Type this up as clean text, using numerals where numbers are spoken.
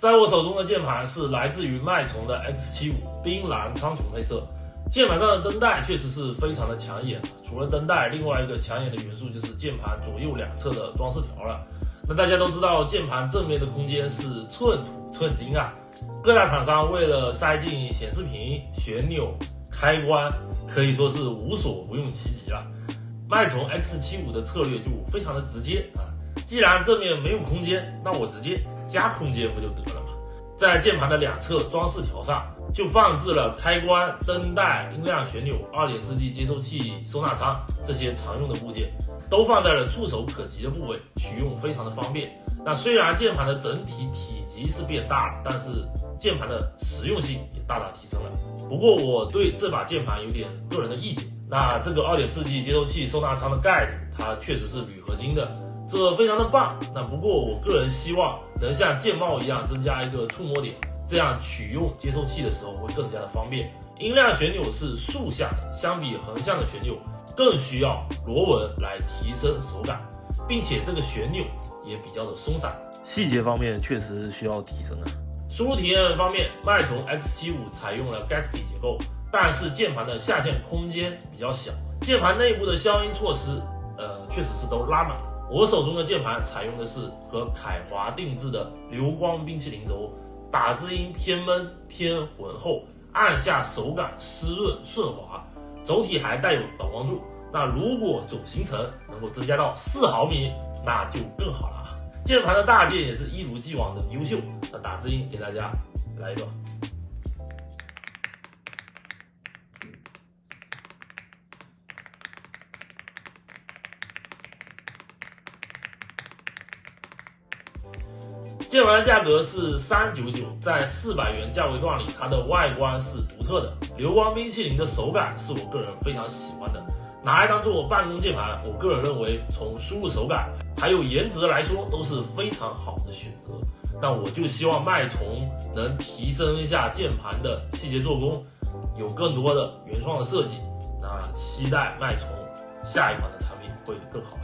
在我手中的键盘是来自于脉冲的 X75冰蓝苍穹配色，键盘上的灯带确实是非常的抢眼。除了灯带，另外一个抢眼的元素就是键盘左右两侧的装饰条了。那大家都知道，键盘正面的空间是寸土寸金啊，各大厂商为了塞进显示屏、旋钮、开关，可以说是无所不用其极了。脉冲 X75的策略就非常的直接啊，既然正面没有空间，那我直接加空间不就得了吗？在键盘的两侧装饰条上就放置了开关、灯带、音量旋钮、2.4G 接收器、收纳仓这些常用的部件，都放在了触手可及的部位，取用非常的方便。那虽然键盘的整体体积是变大了，但是键盘的实用性也大大提升了。不过我对这把键盘有点个人的意见，那这个 2.4G 接收器收纳仓的盖子，它确实是铝合金的，这非常的棒。那不过我个人希望能像键帽一样增加一个触摸点，这样取用接收器的时候会更加的方便。音量旋钮是竖向的，相比横向的旋钮更需要螺纹来提升手感，并且这个旋钮也比较的松散，细节方面确实需要提升啊。输入体验方面，脉冲 X75采用了 Gatsby 结构，但是键盘的下限空间比较小，键盘内部的消音措施确实是都拉满了。我手中的键盘采用的是和凯华定制的流光冰淇淋轴，打字音偏闷偏浑厚，按下手感湿润顺滑，轴体还带有导光柱。那如果总行程能够增加到4毫米，那就更好了啊！键盘的大键也是一如既往的优秀。那打字音给大家来一个。键盘的价格是399，在400元价位段里，它的外观是独特的，流光冰淇淋的手感是我个人非常喜欢的，拿来当做办公键盘，我个人认为从输入手感还有颜值来说都是非常好的选择。那我就希望脉冲能提升一下键盘的细节做工，有更多的原创的设计。那期待脉冲下一款的产品会更好吧。